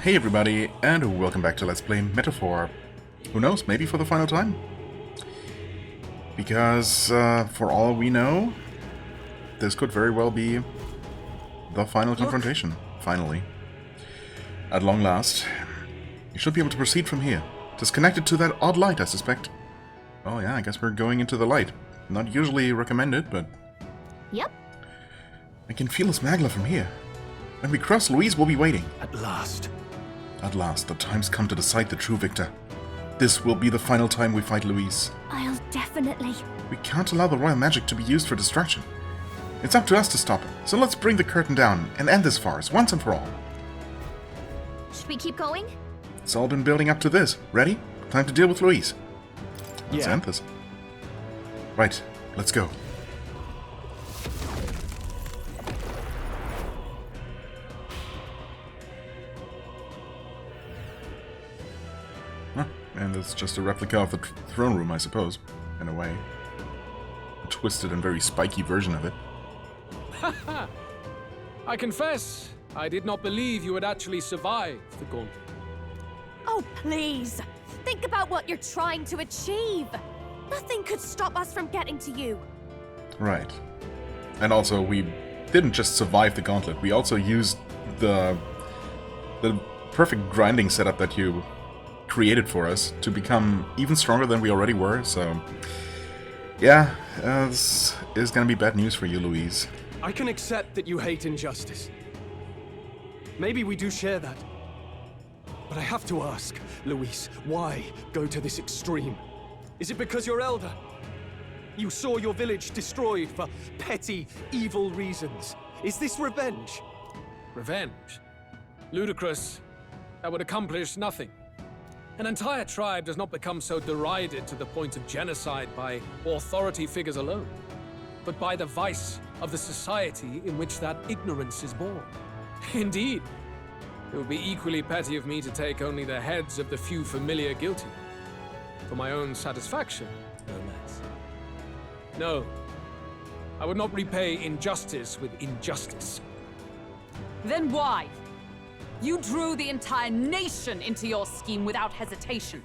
Hey everybody, and welcome back to Let's Play Metaphor. Who knows, maybe for the final time? Because, for all we know, this could very well be the final confrontation, finally. At long last. You should be able to proceed from here. Just connected to that odd light, I suspect. Oh yeah, I guess we're going into the light. Not usually recommended, but... Yep. I can feel his magla from here. When we cross, Louise will be waiting. At last. At last, the time's come to decide the true victor. This will be the final time we fight Louise. I'll definitely... We can't allow the royal magic to be used for distraction. It's up to us to stop it, so let's bring the curtain down and end this farce once and for all. Should we keep going? It's all been building up to this. Ready? Time to deal with Louise. Let's end this. Right, let's go. And it's just a replica of the throne room, I suppose, in a way. A twisted and very spiky version of it. Haha! I confess, I did not believe you would actually survive the gauntlet. Oh, please! Think about what you're trying to achieve! Nothing could stop us from getting to you! Right. And also, we didn't just survive the gauntlet, we also used the perfect grinding setup that you created for us to become even stronger than we already were, so... Yeah, this is gonna be bad news for you, Louise. I can accept that you hate injustice. Maybe we do share that. But I have to ask, Louise, why go to this extreme? Is it because you're elder? You saw your village destroyed for petty, evil reasons. Is this revenge? Revenge? Ludicrous. That would accomplish nothing. An entire tribe does not become so derided to the point of genocide by authority figures alone, but by the vice of the society in which that ignorance is born. Indeed, it would be equally petty of me to take only the heads of the few familiar guilty, for my own satisfaction, no less. No, I would not repay injustice with injustice. Then why? You drew the entire nation into your scheme without hesitation.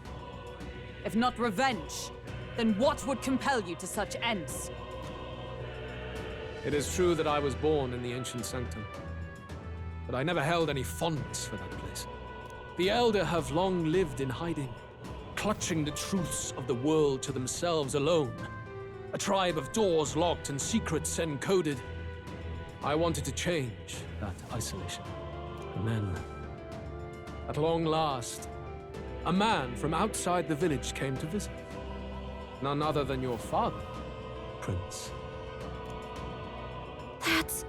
If not revenge, then what would compel you to such ends? It is true that I was born in the ancient sanctum, but I never held any fondness for that place. The Elder have long lived in hiding, clutching the truths of the world to themselves alone. A tribe of doors locked and secrets encoded. I wanted to change that isolation. And then, at long last, a man from outside the village came to visit. None other than your father, Prince. That's...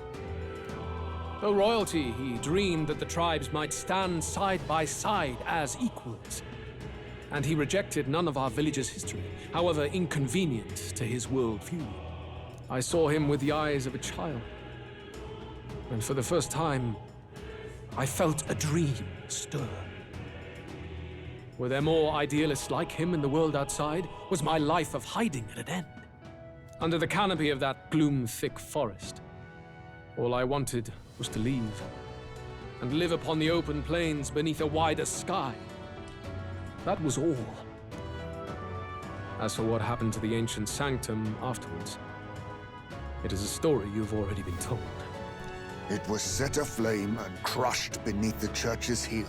Though royalty, he dreamed that the tribes might stand side by side as equals. And he rejected none of our village's history, however inconvenient to his worldview. I saw him with the eyes of a child. And for the first time, I felt a dream stir. Were there more idealists like him in the world outside? Was my life of hiding at an end? Under the canopy of that gloom-thick forest, all I wanted was to leave, and live upon the open plains beneath a wider sky. That was all. As for what happened to the ancient sanctum afterwards, it is a story you've already been told. It was set aflame and crushed beneath the church's heel.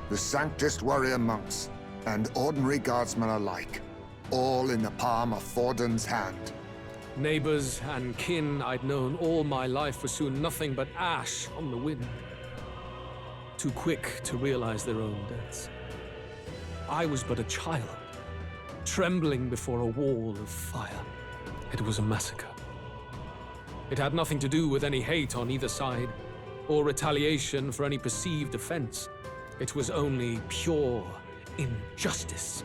The Sanctist warrior monks and ordinary guardsmen alike, all in the palm of Forden's hand. Neighbors and kin I'd known all my life were soon nothing but ash on the wind. Too quick to realize their own deaths. I was but a child, trembling before a wall of fire. It was a massacre. It had nothing to do with any hate on either side, or retaliation for any perceived offense. It was only pure injustice.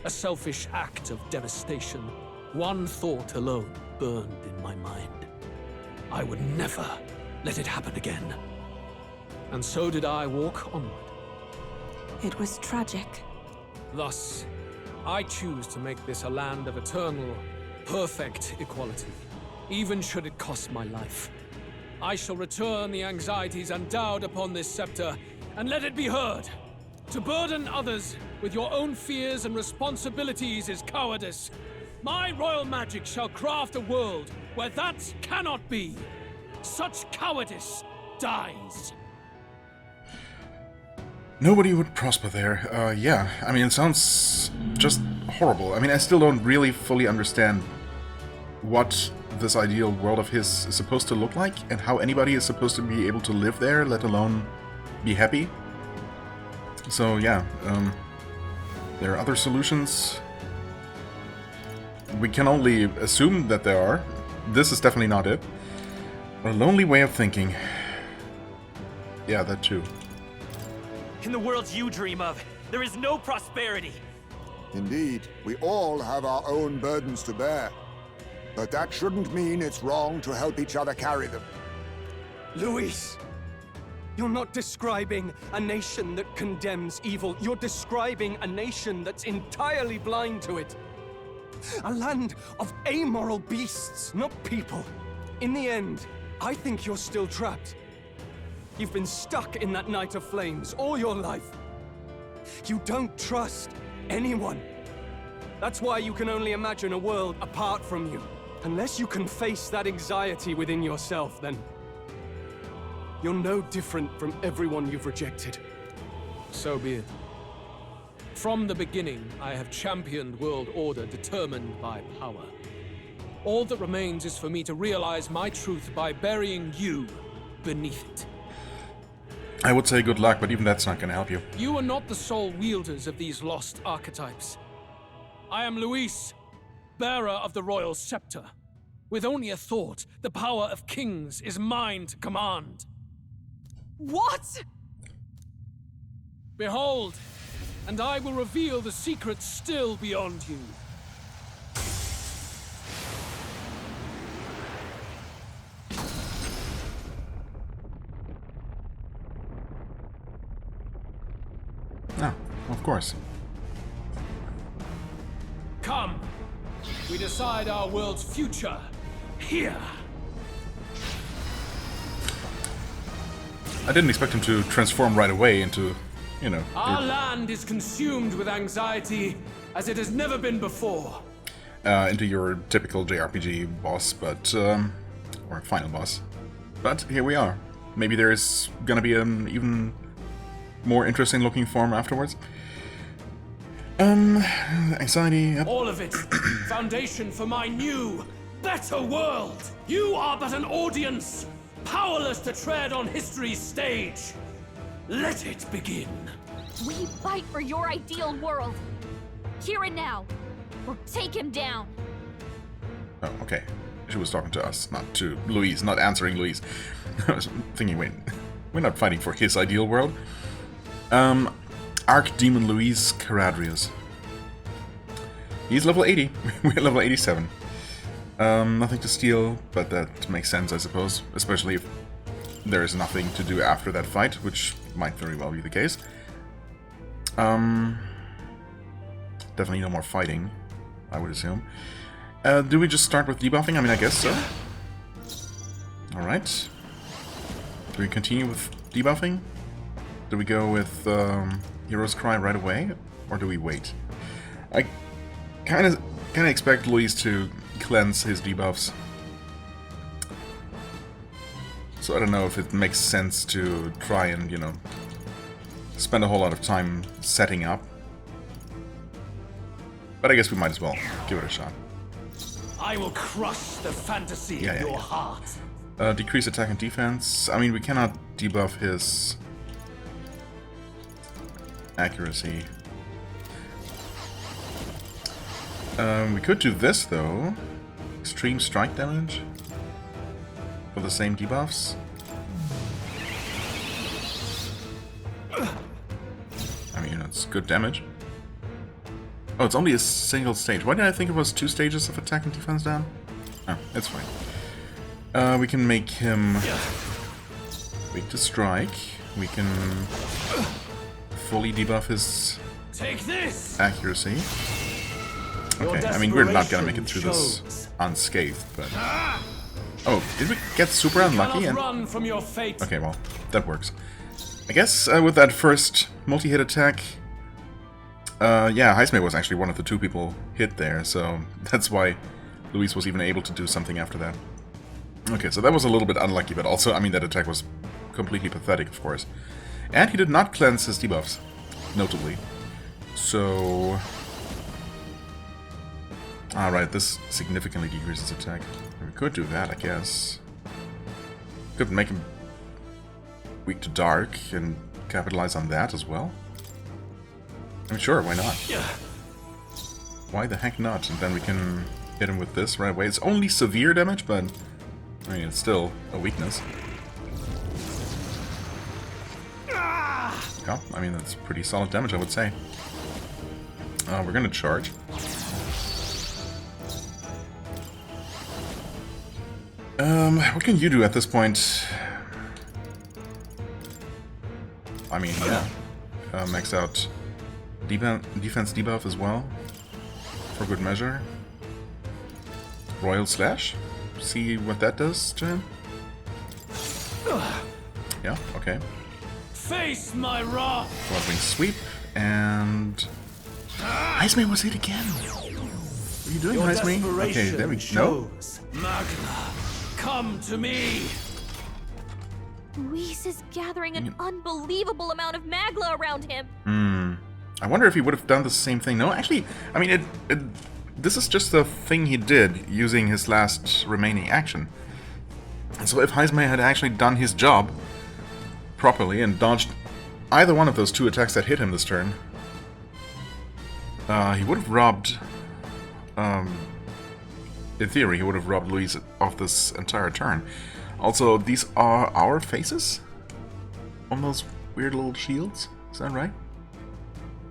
A selfish act of devastation. One thought alone burned in my mind. I would never let it happen again. And so did I walk onward. It was tragic. Thus, I choose to make this a land of eternal, perfect equality, even should it cost my life. I shall return the anxieties endowed upon this scepter and let it be heard. To burden others with your own fears and responsibilities is cowardice. My royal magic shall craft a world where that cannot be. Such cowardice dies. Nobody would prosper there. Yeah, I mean, it sounds just horrible. I mean, I still don't really fully understand what this ideal world of his is supposed to look like, and how anybody is supposed to be able to live there, let alone be happy. So, yeah, there are other solutions. We can only assume that there are. This is definitely not it. A lonely way of thinking. Yeah, that too. In the world you dream of, there is no prosperity. Indeed, we all have our own burdens to bear. But that shouldn't mean it's wrong to help each other carry them. Luis! You're not describing a nation that condemns evil. You're describing a nation that's entirely blind to it. A land of amoral beasts, not people. In the end, I think you're still trapped. You've been stuck in that night of flames all your life. You don't trust anyone. That's why you can only imagine a world apart from you. Unless you can face that anxiety within yourself, then you're no different from everyone you've rejected. So be it. From the beginning, I have championed world order determined by power. All that remains is for me to realize my truth by burying you beneath it. I would say good luck, but even that's not going to help you. You are not the sole wielders of these lost archetypes. I am Luis, bearer of the royal scepter. With only a thought, the power of kings is mine to command. What? Behold, and I will reveal the secrets still beyond you. Ah, of course. Come, we decide our world's future here. I didn't expect him to transform right away into, you know... Our land is consumed with anxiety as it has never been before. into your typical JRPG boss, but... or final boss. But here we are. Maybe there's gonna be an even more interesting looking form afterwards. Anxiety... Yep. All of it, foundation for my new, better world! You are but an audience, powerless to tread on history's stage. Let it begin. We fight for your ideal world. Here and now. Or take him down. Oh, okay. She was talking to us, not to Louise, not answering Louise. I was thinking, wait, we're not fighting for his ideal world. Archdemon Luis Caradrius. He's level 80. We're level 87. Nothing to steal, but that makes sense, I suppose. Especially if there is nothing to do after that fight, which might very well be the case. Definitely no more fighting, I would assume. Do we just start with debuffing? I mean, I guess so. Alright. Do we continue with debuffing? Do we go with Hero's Cry right away? Or do we wait? I kind of expect Luis to cleanse his debuffs. So I don't know if it makes sense to try and, you know, spend a whole lot of time setting up. But I guess we might as well give it a shot. I will crush the fantasy of your heart. Decrease attack and defense. I mean, we cannot debuff his accuracy. We could do this, though. Extreme strike damage. For the same debuffs. I mean, it's good damage. Oh, it's only a single stage. Why did I think it was 2 stages of attack and defense down? Oh, it's fine. We can make him weak to strike. We can fully debuff his accuracy. Okay, I mean, we're not gonna make it through this unscathed, but... Oh, did we get super unlucky? Run from your fate. Okay, well, that works. I guess with that first multi-hit attack, yeah, Heismay was actually one of the 2 people hit there, so that's why Luis was even able to do something after that. Okay, so that was a little bit unlucky, but also, I mean, that attack was completely pathetic, of course. And he did not cleanse his debuffs, notably. So... Alright, this significantly decreases attack. We could do that, I guess. Could make him weak to dark and capitalize on that as well. I mean, sure, why not? Why the heck not? And then we can hit him with this right away. It's only severe damage, but I mean, it's still a weakness. Yeah, I mean, that's pretty solid damage, I would say. We're gonna charge. What can you do at this point? I mean, yeah. Max out defense debuff as well. For good measure. Royal Slash. See what that does to him. Yeah, okay. Face my wrath! Bloodwing Sweep, and... Heismay was hit again! What are you doing, Heismay? Okay, there we go. No? Magna, come to me! Luis is gathering an unbelievable amount of magla around him. I wonder if he would have done the same thing. No, actually, I mean, this is just the thing he did using his last remaining action. So if Heismay had actually done his job properly and dodged either one of those 2 attacks that hit him this turn, he would have robbed... in theory, he would have robbed Luis of this entire turn. Also, these are our faces on those weird little shields. Is that right?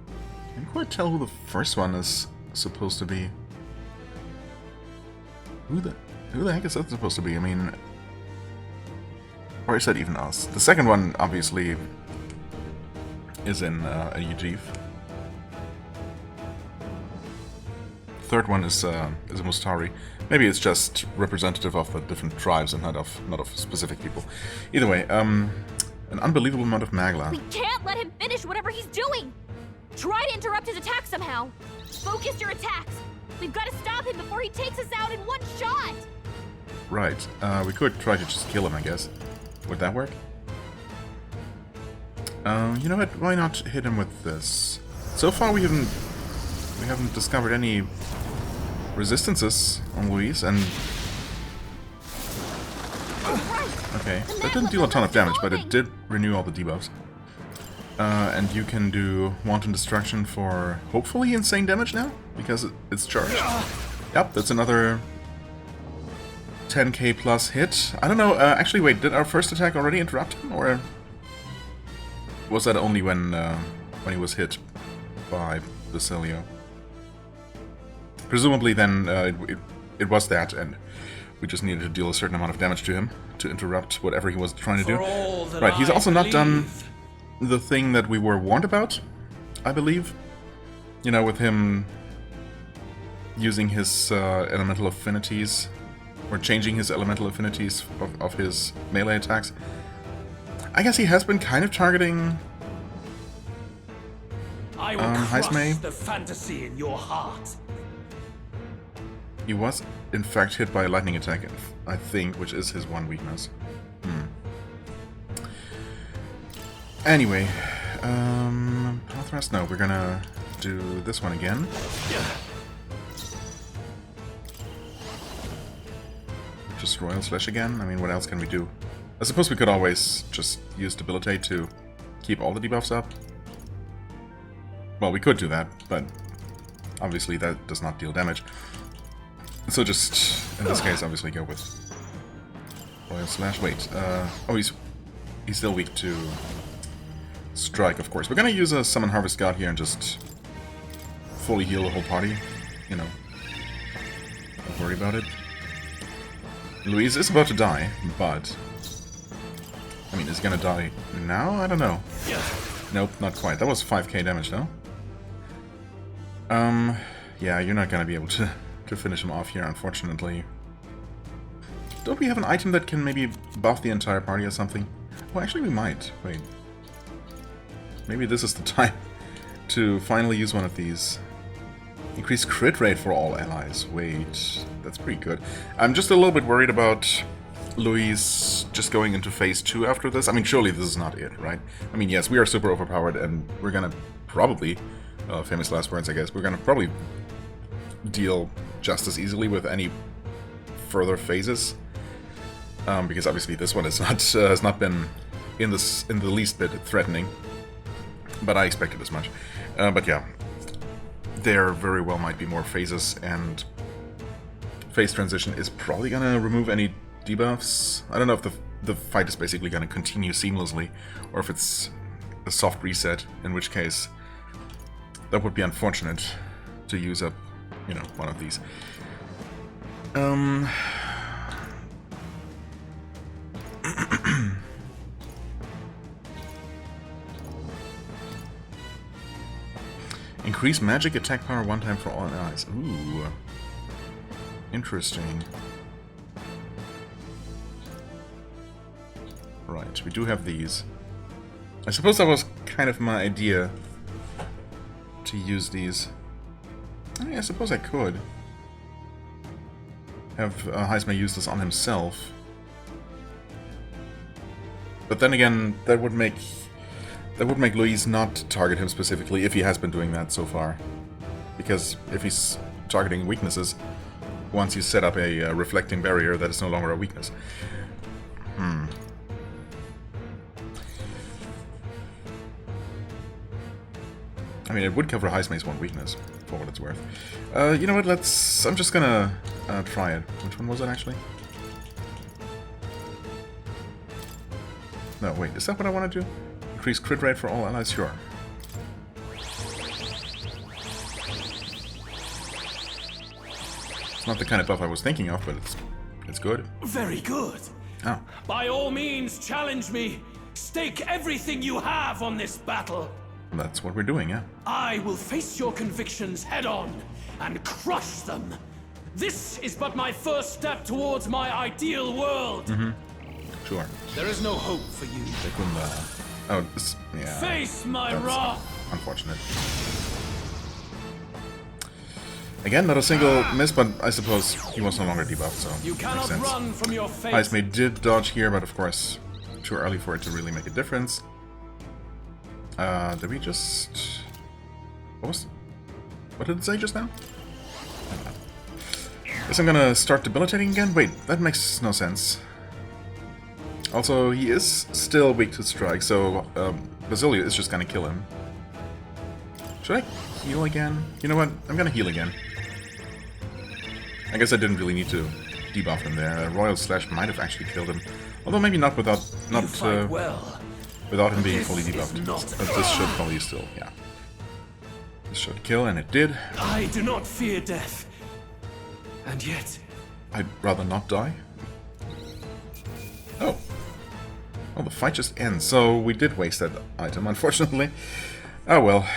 I can't quite tell who the first one is supposed to be. Who the heck is that supposed to be? I mean, or is that even us? The second one, obviously, is in a Yujif. Third one is a Mustari. Maybe it's just representative of the different tribes and not of specific people. Either way, an unbelievable amount of Magla. We can't let him finish whatever he's doing! Try to interrupt his attack somehow! Focus your attacks! We've got to stop him before he takes us out in one shot! Right, we could try to just kill him, I guess. Would that work? You know what, why not hit him with this? So far we haven't discovered any resistances on Luis, and... Okay, that didn't deal a ton of damage, but it did renew all the debuffs. And you can do Wanton Destruction for hopefully insane damage now, because it's charged. Yep, that's another 10k plus hit. I don't know, actually wait, did our first attack already interrupt him, or was that only when he was hit by Basilio? Presumably then it was that, and we just needed to deal a certain amount of damage to him to interrupt whatever he was trying to do. Right, he's also not done the thing that we were warned about, I believe. You know, with him using his elemental affinities, or changing his elemental affinities of his melee attacks. I guess he has been kind of targeting I will crush Heismay. the fantasy in your heart. He was, in fact, hit by a lightning attack, I think, which is his one weakness. Anyway, Path Thrust? No, we're gonna do this one again. Just Royal Slash again? I mean, what else can we do? I suppose we could always just use Debilitate to keep all the debuffs up. Well, we could do that, but obviously that does not deal damage. So just, in this case, obviously go with Royal Slash. Wait, oh, he's still weak to Strike, of course. We're gonna use a Summon Harvest God here and just fully heal the whole party. You know, don't worry about it. Luis is about to die, but... I mean, is he gonna die now? I don't know. Nope, not quite. That was 5k damage, though. Yeah, you're not gonna be able to finish him off here, unfortunately. Don't we have an item that can maybe buff the entire party or something? Well, actually we might. Wait. maybe this is the time to finally use one of these. Increase crit rate for all allies. Wait, that's pretty good. I'm just a little bit worried about Luis just going into phase 2 after this. I mean, surely this is not it, right? I mean, yes, we are super overpowered, and we're gonna probably, famous last words, I guess, we're gonna probably deal just as easily with any further phases. Because obviously this one is not has not been in the least bit threatening. But I expected as much. But yeah. There very well might be more phases, and phase transition is probably gonna remove any debuffs. I don't know if the fight is basically gonna continue seamlessly, or if it's a soft reset, in which case that would be unfortunate to use up, you know, one of these. Increase magic attack power one time for all allies. Ooh. Interesting. Right, we do have these. I suppose that was kind of my idea to use these. I mean, I suppose I could have Heisma use this on himself. But then again, that would make Luis not target him specifically if he has been doing that so far. Because if he's targeting weaknesses, once you set up a reflecting barrier, that is no longer a weakness. I mean, it would cover Heisma's one weakness, for what it's worth. You know what, I'm just gonna try it. Which one was it, actually? No, wait, is that what I want to do? Increase crit rate for all allies? Sure. It's not the kind of buff I was thinking of, but it's good. Very good. Oh. By all means, challenge me. Stake everything you have on this battle. That's what we're doing, yeah. I will face your convictions head-on and crush them. This is but my first step towards my ideal world. Sure. There is no hope for you. They couldn't, oh, this, yeah. Face my That's wrath. Unfortunate. Again, not a single miss, but I suppose he was no longer debuffed, so You makes cannot sense. run from your fate. Heisma did dodge here, but of course, too early for it to really make a difference. Did we just... What did it say just now? I don't know. Guess I'm gonna start debilitating again? Wait, that makes no sense. Also, he is still weak to strike, so Basilio is just gonna kill him. Should I heal again? You know what? I'm gonna heal again. I guess I didn't really need to debuff him there. Royal Slash might have actually killed him. Although maybe not without without him being fully debuffed. But this should probably still, yeah. This should kill, and it did. I do not fear death. And yet... I'd rather not die. Oh. Oh, the fight just ends, so we did waste that item, unfortunately. Oh well.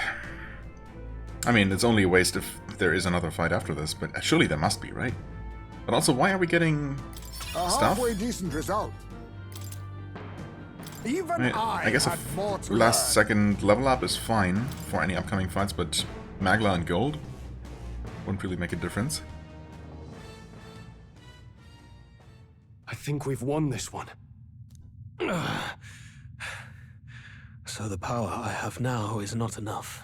I mean, it's only a waste if there is another fight after this, but surely there must be, right? But also, why are we getting A stuff? halfway decent result. Even I guess had more a to last learn. second level up is fine for any upcoming fights, but Magla and Gold wouldn't really make a difference. I think we've won this one. So the power I have now is not enough.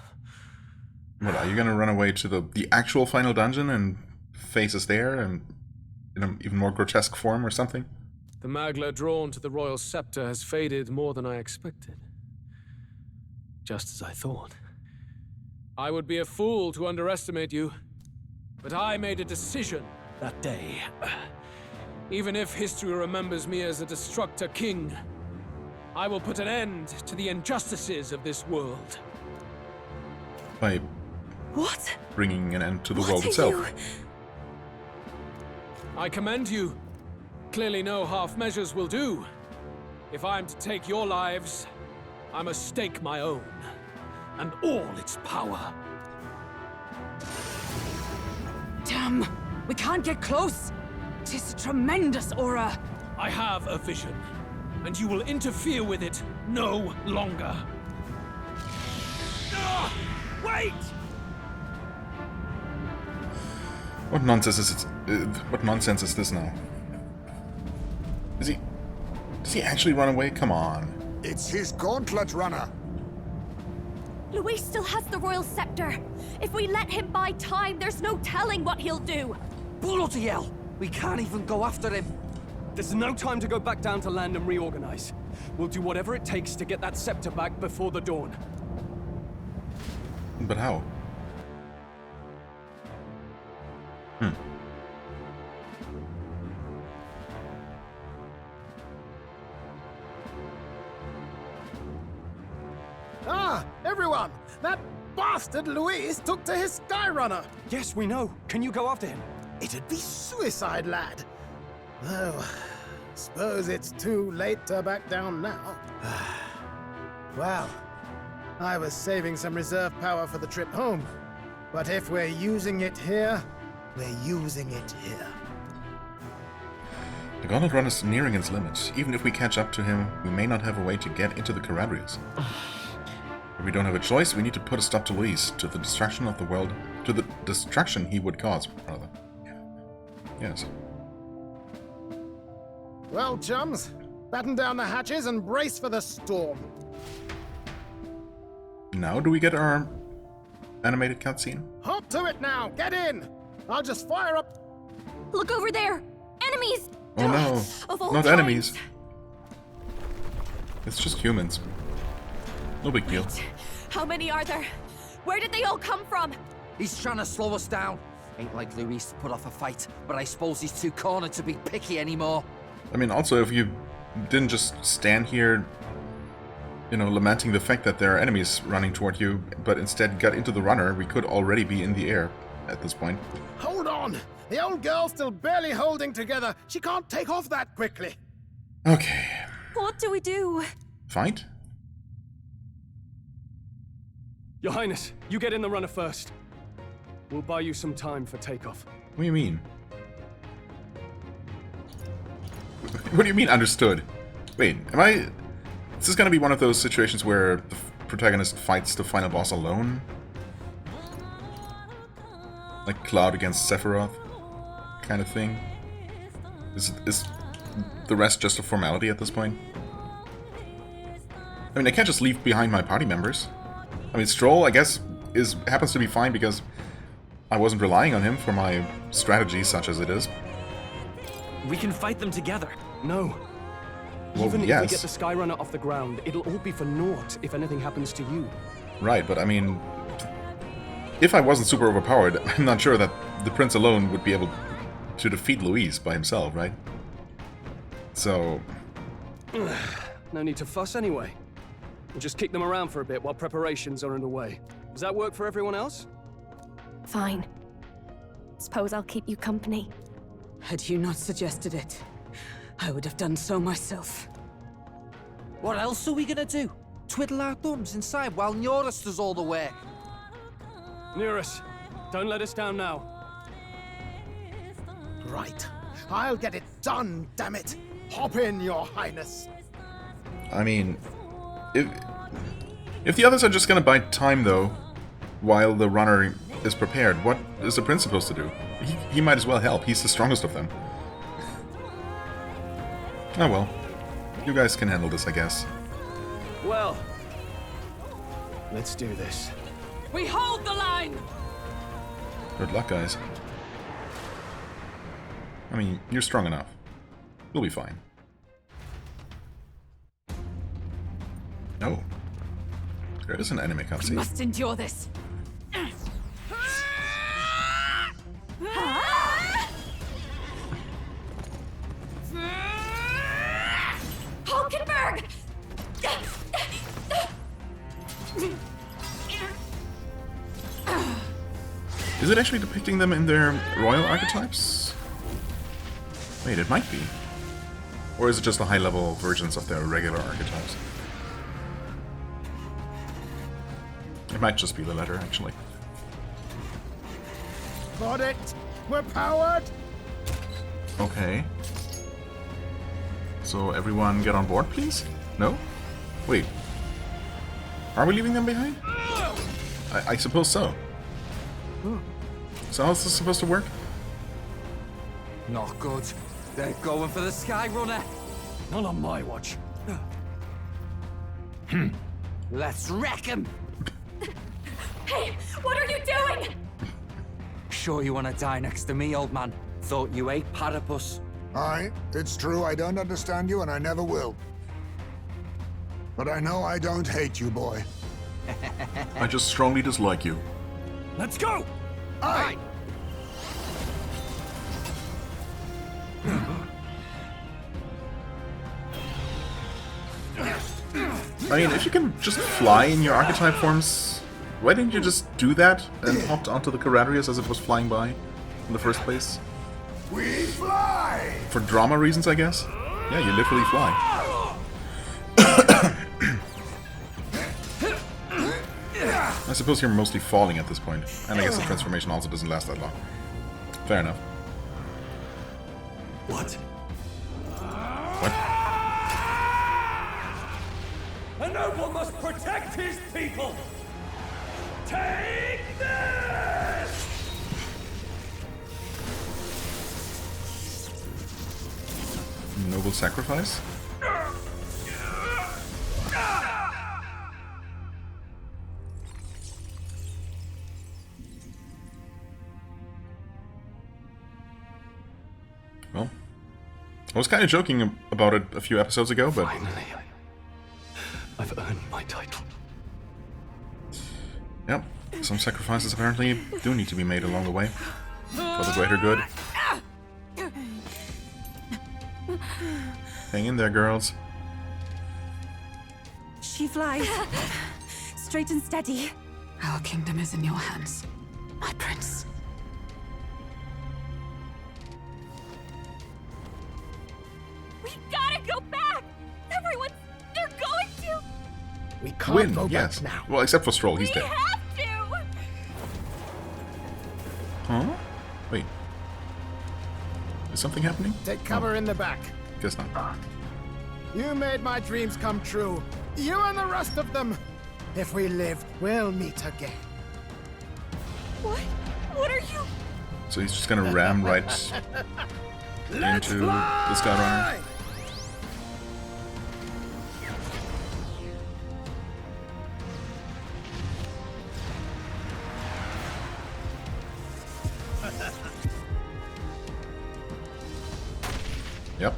What, are you gonna run away to the actual final dungeon and face us there, and in an even more grotesque form or something? The Magla drawn to the royal scepter has faded more than I expected. Just as I thought. I would be a fool to underestimate you, but I made a decision that day. Even if history remembers me as a destructor king, I will put an end to the injustices of this world. By What? bringing an end to the What world are itself. you? I commend you. Clearly no half measures will do. If I'm to take your lives, I must stake my own, and all its power. Damn! We can't get close! 'Tis a tremendous aura! I have a vision, and you will interfere with it no longer. Wait! What nonsense is it? What nonsense is this now? Does he actually run away? Come on. It's his gauntlet runner. Luis still has the royal scepter. If we let him buy time, there's no telling what he'll do. Bloody hell! We can't even go after him. There's no time to go back down to land and reorganize. We'll do whatever it takes to get that scepter back before the dawn. But how? Ah, everyone! That bastard Luis took to his Skyrunner! Yes, we know. Can you go after him? It'd be suicide, lad. Oh, suppose it's too late to back down now. Well, I was saving some reserve power for the trip home. But if we're using it here, we're using it here. The Gauntlet Run is nearing its limits. Even if we catch up to him, we may not have a way to get into the Caradrius. If we don't have a choice, we need to put a stop to Luis, to the destruction of the world, to the destruction he would cause, rather. Yes. Well, chums, batten down the hatches and brace for the storm. Now do we get our animated cutscene? Hop to it now! Get in! I'll just fire up... Look over there! Enemies! Oh no, Of all not kinds. enemies. It's just humans. No big deal. How many are there? Where did they all come from? He's trying to slow us down. Ain't like Luis to put off a fight, but I suppose he's too cornered to be picky anymore. I mean, also, if you didn't just stand here, you know, lamenting the fact that there are enemies running toward you, but instead got into the runner, we could already be in the air at this point. Hold on! The old girl's still barely holding together. She can't take off that quickly. Okay. What do we do? Fight? Your Highness, you get in the runner first. We'll buy you some time for takeoff. What do you mean? What do you mean, understood? Wait, am I... Is this gonna be one of those situations where the protagonist fights the final boss alone? Like Cloud against Sephiroth? Kind of thing? Is the rest just a formality at this point? I mean, I can't just leave behind my party members. I mean, Stroll, I guess, happens to be fine because I wasn't relying on him for my strategy, such as it is. We can fight them together. No. Well, Even if we yes. get the Skyrunner off the ground, it'll all be for naught if anything happens to you. Right, but I mean, if I wasn't super overpowered, I'm not sure that the Prince alone would be able to defeat Luis by himself, right? So... No need to fuss anyway. We'll just kick them around for a bit while preparations are underway. Does that work for everyone else? Fine. Suppose I'll keep you company. Had you not suggested it, I would have done so myself. What else are we gonna do? Twiddle our thumbs inside while Norris does all the work. Nearus, don't let us down now. Right. I'll get it done, damn it! Hop in, Your Highness! I mean, if the others are just gonna buy time, though, while the runner is prepared, what is the Prince supposed to do? He might as well help. He's the strongest of them. Oh well. You guys can handle this, I guess. Well, let's do this. We hold the line! Good luck, guys. I mean, you're strong enough. You'll be fine. Oh. There is an anime We cutscene. must endure this. Hulkenberg! Is it actually depicting them in their royal archetypes? Wait, it might be. Or is it just the high-level versions of their regular archetypes? It might just be the latter, actually. Got it! We're powered! Okay. So everyone get on board, please? No? Wait. Are we leaving them behind? I suppose so. So how's this supposed to work? Not good. They're going for the Sky Runner. Not on my watch. Let's wreck him. Hey, what are you doing? Sure you want to die next to me, old man? Thought you ate platypus. Aye, it's true I don't understand you and I never will. But I know I don't hate you, boy. I just strongly dislike you. Let's go! Aye! I mean, if you can just fly in your archetype forms, why didn't you just do that and hopped onto the Caradrius as it was flying by in the first place? We fly! For drama reasons, I guess? Yeah, you literally fly. I suppose you're mostly falling at this point, and I guess the transformation also doesn't last that long. Fair enough. What? What? A noble must protect his people! Take this! Noble sacrifice? Well, I was kind of joking about it a few episodes ago, but... Finally, I've earned my title. Yep, some sacrifices apparently do need to be made along the way, for the greater good. Hang in there, girls. She flies. Straight and steady. Our kingdom is in your hands, my prince. We gotta go back! Everyone, they're going to! We can't Win, go yes. back now. Well, except for Stroll, he's We dead. have to! Huh? Wait. Is something happening? Take cover in the back. Guess not. You made my dreams come true. You and the rest of them. If we live, we'll meet again. What? What are you? So he's just gonna ram right into the Sky Runner. Yep.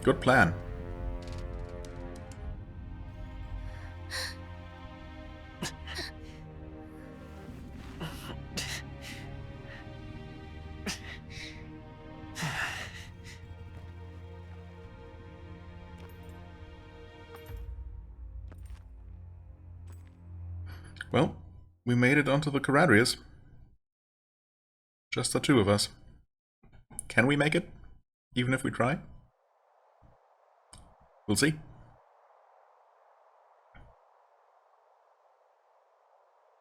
Good plan. Well, we made it onto the Caradrius. Just the two of us. Can we make it? Even if we try? We'll see.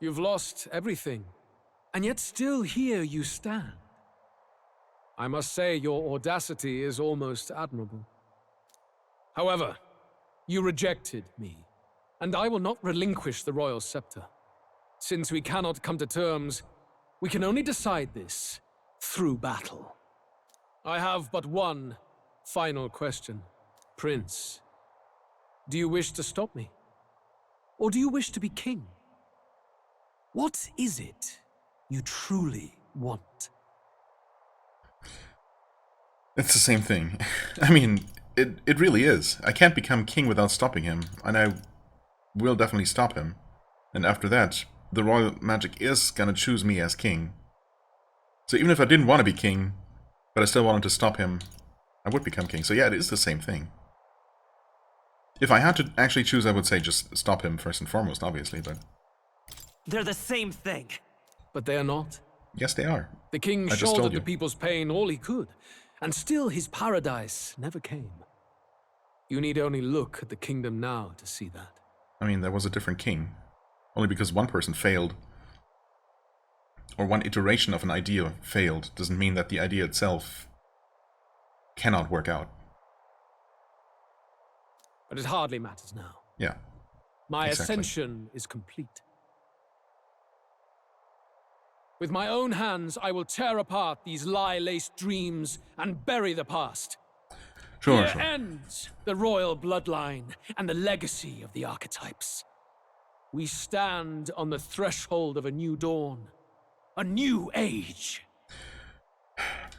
You've lost everything, and yet still here you stand. I must say your audacity is almost admirable. However, you rejected me, and I will not relinquish the royal scepter. Since we cannot come to terms, we can only decide this through battle. I have but one final question. Prince, do you wish to stop me? Or do you wish to be king? What is it you truly want? It's the same thing. I mean, it really is. I can't become king without stopping him, and I will definitely stop him. And after that, the royal magic is gonna choose me as king. So even if I didn't want to be king, but I still wanted to stop him, I would become king. So yeah, it is the same thing. If I had to actually choose, I would say just stop him first and foremost, obviously, but... They're the same thing. But they are not. Yes, they are. The king I just told shouldered you. the people's pain all he could, and still his paradise never came. You need only look at the kingdom now to see that. I mean, there was a different king. Only because one person failed, or one iteration of an idea failed, doesn't mean that the idea itself cannot work out. But it hardly matters now. Yeah. My Exactly. ascension is complete. With my own hands, I will tear apart these lie-laced dreams and bury the past. Sure, Here sure. ends the royal bloodline and the legacy of the archetypes. We stand on the threshold of a new dawn, a new age.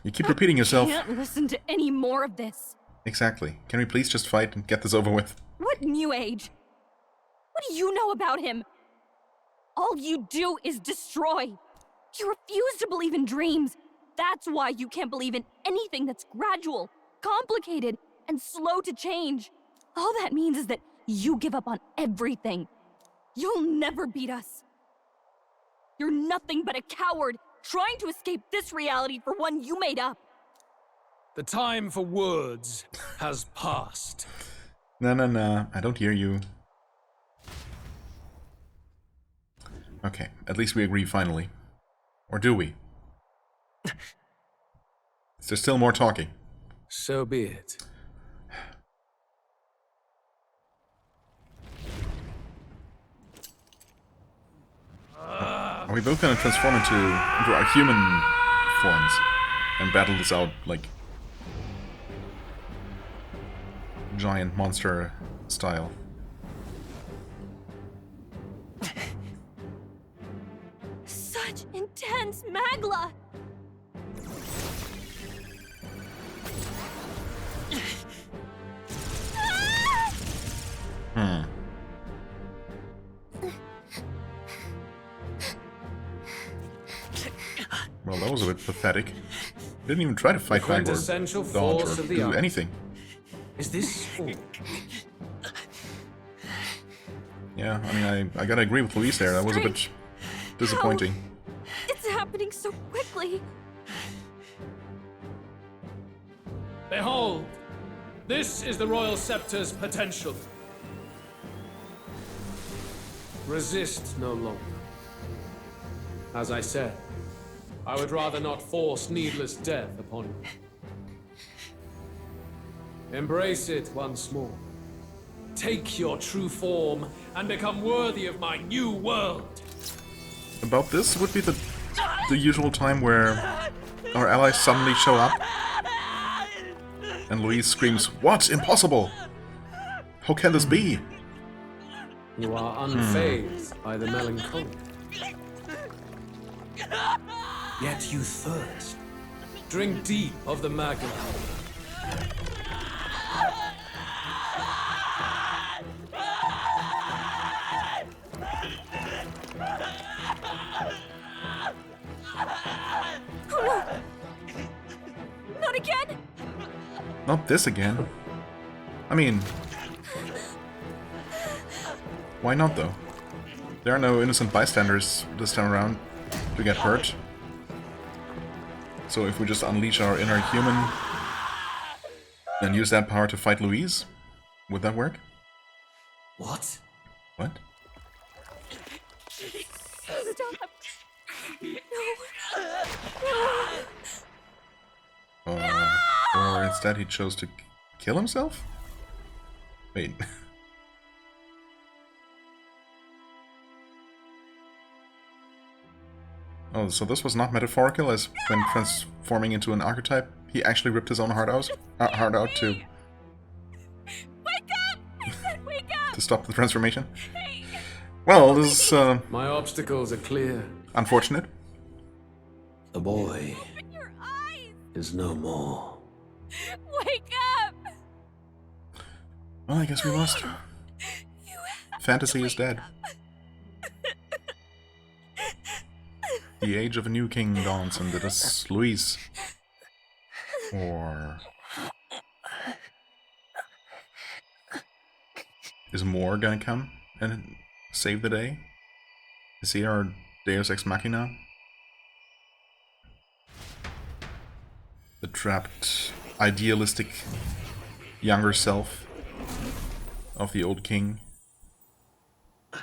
You keep repeating yourself. I can't listen to any more of this. Exactly. Can we please just fight and get this over with? What new age? What do you know about him? All you do is destroy. You refuse to believe in dreams. That's why you can't believe in anything that's gradual, complicated, and slow to change. All that means is that you give up on everything. You'll never beat us. You're nothing but a coward trying to escape this reality for one you made up. The time for words has passed. No, I don't hear you. Okay, at least we agree finally. Or do we? Is there still more talking? So be it. Are we both gonna transform into our human forms and battle this out like giant monster style? Such intense magla! Well, that was a bit pathetic. Didn't even try to fight back or quintessential dodge force or of the do arts. anything. Is this all? Yeah, I mean, I gotta agree with Luis there. That was a bit disappointing. It's happening so quickly. Behold, this is the Royal Scepter's potential. Resist no longer. As I said, I would rather not force needless death upon you. Embrace it once more. Take your true form and become worthy of my new world. About this would be the usual time where our allies suddenly show up and Luis screams, "What? Impossible! How can this be?" You are unfazed by the melancholy. Yet you thirst. Drink deep of the magma. Not again! Not this again. I mean, why not though? There are no innocent bystanders this time around to get hurt. So if we just unleash our inner human and use that power to fight Louise, would that work? What? What? Stop! Or instead he chose to kill himself? Wait. Oh, so this was not metaphorical, as when transforming into an archetype, he actually ripped his own heart out to... Wake up! I said wake up! to stop the transformation? Well, this is, My obstacles are clear. unfortunate. The boy Open your eyes! is no more. Wake up! Well, I guess we lost. You have Fantasy to is wake dead. up. The age of a new king dawns, and it is Luis. Or... is Moore gonna come and save the day? Is he our Deus Ex Machina? The trapped, idealistic, younger self of the old king?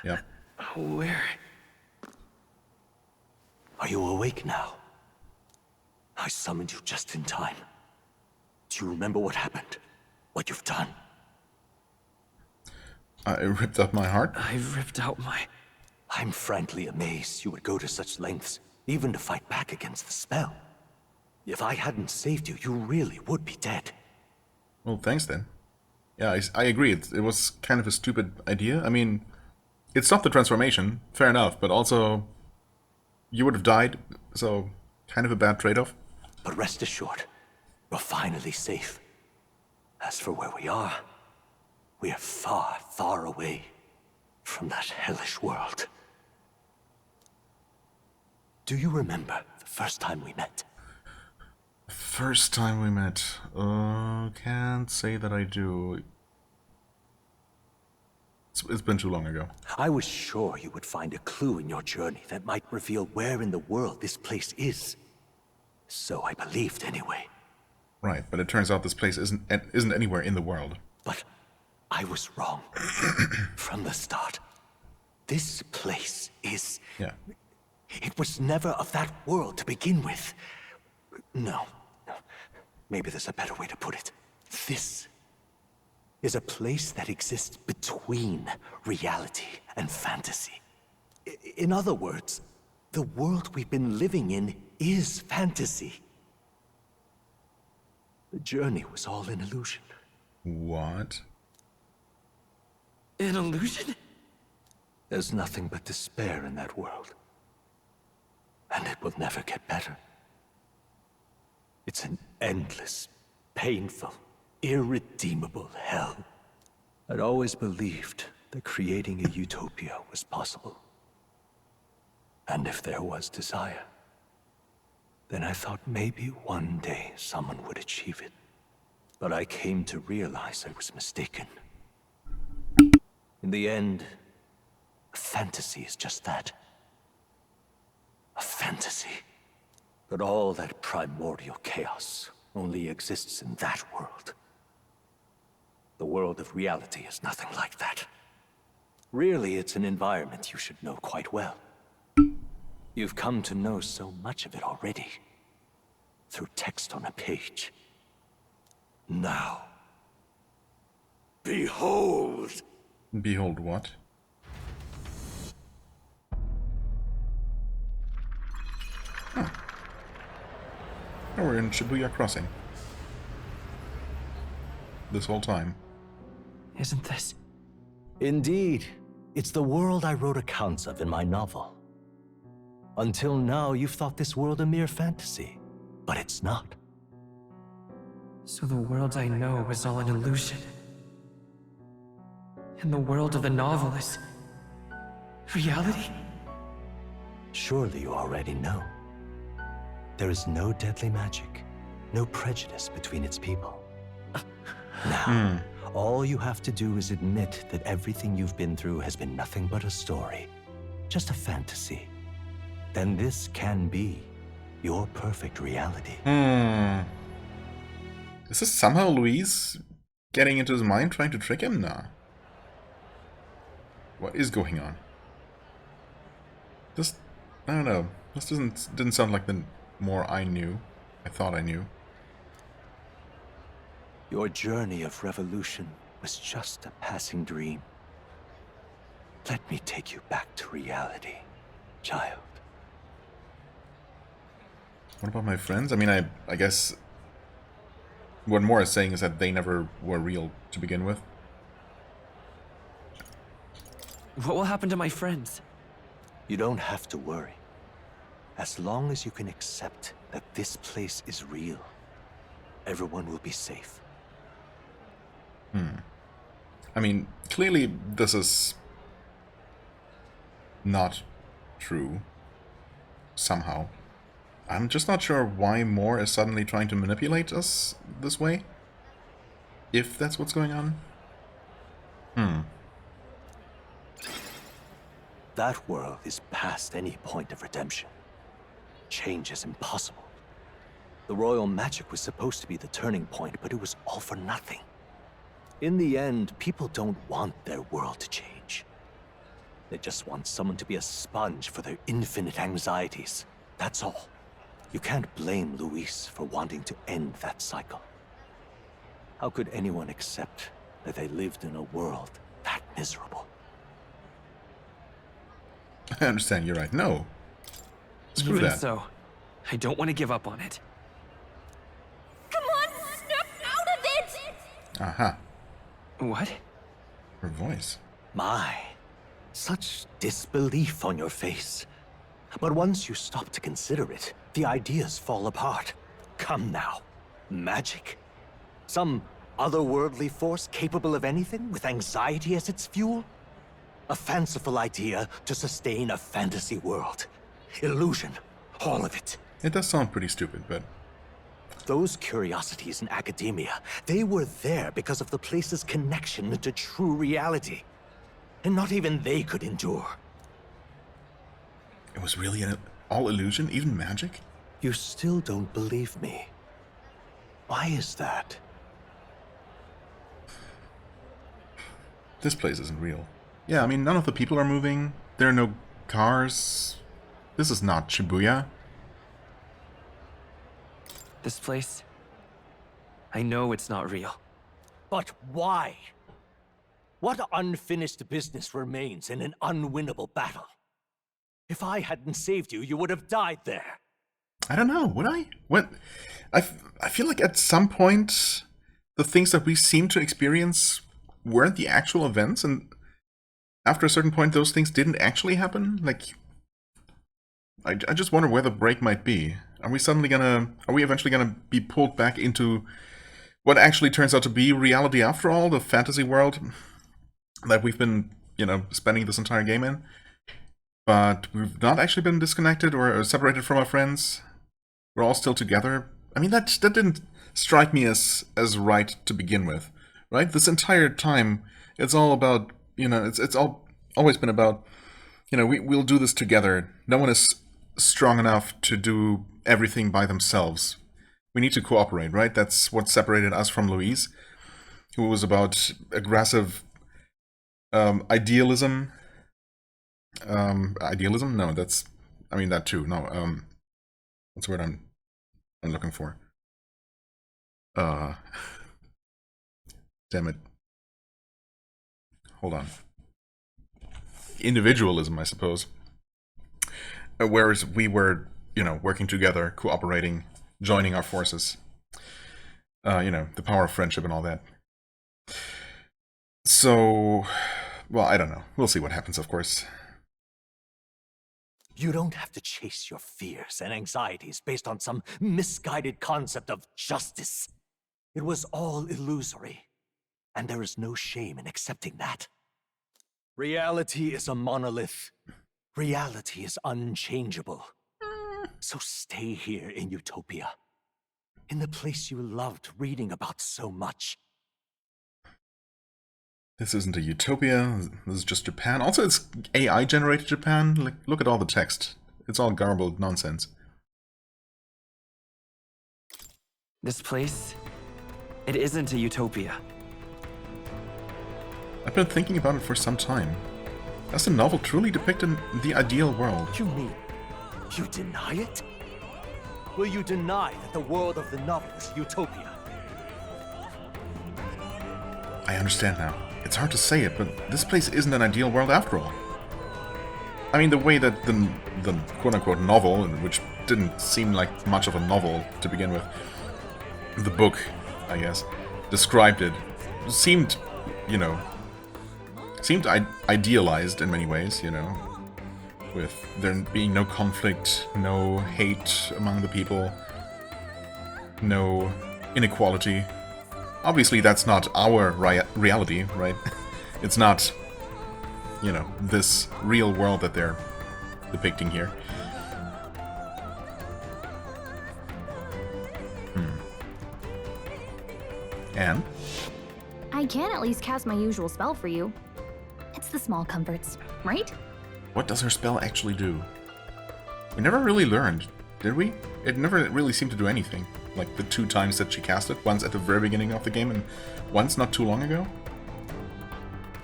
Yeah. Where? Are you awake now? I summoned you just in time. Do you remember what happened? What you've done? I ripped up my heart? I ripped out my... I'm frankly amazed you would go to such lengths even to fight back against the spell. If I hadn't saved you, you really would be dead. Well, thanks then. Yeah, I agree. It was kind of a stupid idea. I mean, it stopped the transformation, fair enough, but also you would have died, so kind of a bad trade-off. But rest assured, we're finally safe. As for where we are far, far away from that hellish world. Do you remember the first time we met? First time we met. Can't say that I do. It's been too long ago. I was sure you would find a clue in your journey that might reveal where in the world this place is. So I believed anyway. Right, but it turns out this place isn't anywhere in the world. But I was wrong. From the start. This place is... Yeah. It was never of that world to begin with. No. Maybe there's a better way to put it. This is a place that exists between reality and fantasy. In other words, the world we've been living in is fantasy. The journey was all an illusion. What? An illusion? There's nothing but despair in that world. And it will never get better. It's an endless, painful, irredeemable hell. I'd always believed that creating a utopia was possible. And if there was desire, then I thought maybe one day someone would achieve it. But I came to realize I was mistaken. In the end, a fantasy is just that. A fantasy. But all that primordial chaos only exists in that world. The world of reality is nothing like that. Really, it's an environment you should know quite well. You've come to know so much of it already. Through text on a page. Now, behold! Behold what? Huh. Oh, we're in Shibuya Crossing. This whole time. Isn't this? Indeed. It's the world I wrote accounts of in my novel. Until now, you've thought this world a mere fantasy. But it's not. So the world I know is all an illusion. And the world of the novel is... reality? Surely you already know. There is no deadly magic, no prejudice between its people. Now, all you have to do is admit that everything you've been through has been nothing but a story, just a fantasy. Then this can be your perfect reality. Is this somehow Luis getting into his mind, trying to trick him? Nah. What is going on? This, I don't know. This didn't sound like the more I knew. I thought I knew. Your journey of revolution was just a passing dream. Let me take you back to reality, child. What about my friends? I mean, I guess what Moore is saying is that they never were real to begin with. What will happen to my friends? You don't have to worry. As long as you can accept that this place is real, everyone will be safe. I mean, clearly this is not true. Somehow. I'm just not sure why Moore is suddenly trying to manipulate us this way. If that's what's going on. That world is past any point of redemption. Change is impossible. The royal magic was supposed to be the turning point, but it was all for nothing. In the end, people don't want their world to change. They just want someone to be a sponge for their infinite anxieties. That's all. You can't blame Luis for wanting to end that cycle. How could anyone accept that they lived in a world that miserable? I understand, you're right. No. Screw Even that. so, I don't want to give up on it. Come on, snap out of it! Aha. What? Her voice. My, such disbelief on your face. But once you stop to consider it, the ideas fall apart. Come now. Magic? Some otherworldly force capable of anything, with anxiety as its fuel? A fanciful idea to sustain a fantasy world. Illusion. All of it. It does sound pretty stupid, but... Those curiosities in academia, they were there because of the place's connection to true reality. And not even they could endure. It was really all illusion, even magic? You still don't believe me. Why is that? This place isn't real. Yeah, I mean, none of the people are moving. There are no cars. This is not Shibuya. This place? I know it's not real. But why? What unfinished business remains in an unwinnable battle? If I hadn't saved you, you would have died there. I don't know, would I? What? I feel like at some point, the things that we seem to experience weren't the actual events, and after a certain point, those things didn't actually happen. Like, I just wonder where the break might be. Are we eventually gonna be pulled back into what actually turns out to be reality after all, the fantasy world that we've been, spending this entire game in? But we've not actually been disconnected or separated from our friends. We're all still together. I mean, that didn't strike me as right to begin with, right? This entire time, it's all about, it's always been about, we'll do this together. No one is strong enough to do everything by themselves. We need to cooperate, right? That's what separated us from Louise, who was about aggressive idealism. Idealism? No, that too. No, what's the word I'm looking for? Damn it. Hold on. Individualism, I suppose. Whereas we were, working together, cooperating, joining our forces. The power of friendship and all that. So, well, I don't know. We'll see what happens, of course. You don't have to chase your fears and anxieties based on some misguided concept of justice. It was all illusory, and there is no shame in accepting that. Reality is a monolith. Reality is unchangeable. So stay here in Utopia, in the place you loved reading about so much. This isn't a utopia, this is just Japan. Also, it's AI-generated Japan. Like, look at all the text. It's all garbled nonsense. This place, it isn't a utopia. I've been thinking about it for some time. Does the novel truly depict the ideal world? You mean you deny it? Will you deny that the world of the novel is utopia? I understand now. It's hard to say it, but this place isn't an ideal world after all. I mean, the way that the quote-unquote novel, which didn't seem like much of a novel to begin with, the book, I guess, described it, seemed, idealized in many ways, with there being no conflict, no hate among the people, no inequality. Obviously, that's not our reality, right? It's not, this real world that they're depicting here. And? I can at least cast my usual spell for you. It's the small comforts, right? What does her spell actually do? We never really learned, did we? It never really seemed to do anything. Like the 2 times that she cast it, once at the very beginning of the game and once not too long ago.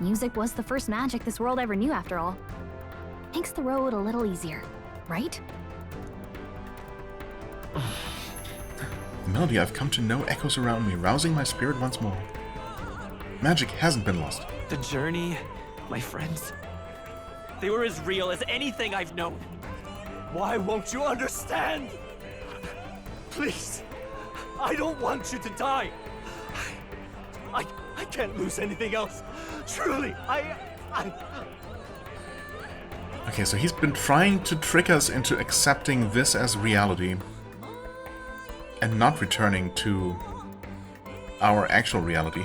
Music was the first magic this world ever knew, after all. Makes the road a little easier, right? The melody I've come to know echoes around me, rousing my spirit once more. Magic hasn't been lost. The journey, my friends, they were as real as anything I've known. Why won't you understand? Please, I don't want you to die. I can't lose anything else. Truly, Okay, so he's been trying to trick us into accepting this as reality and not returning to our actual reality.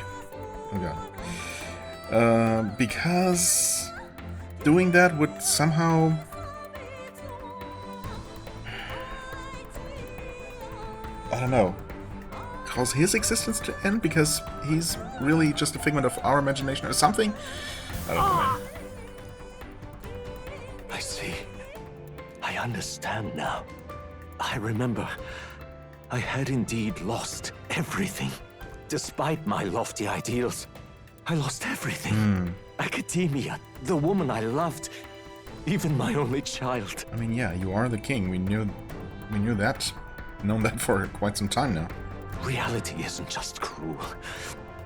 Oh god. Because doing that would somehow... I don't know. Cause his existence to end because he's really just a figment of our imagination or something? I don't know, man. I see. I understand now. I remember. I had indeed lost everything. Despite my lofty ideals, I lost everything. Academia, the woman I loved, even my only child. I mean, yeah, you are the king. We knew that. Known that for quite some time now. Reality isn't just cruel.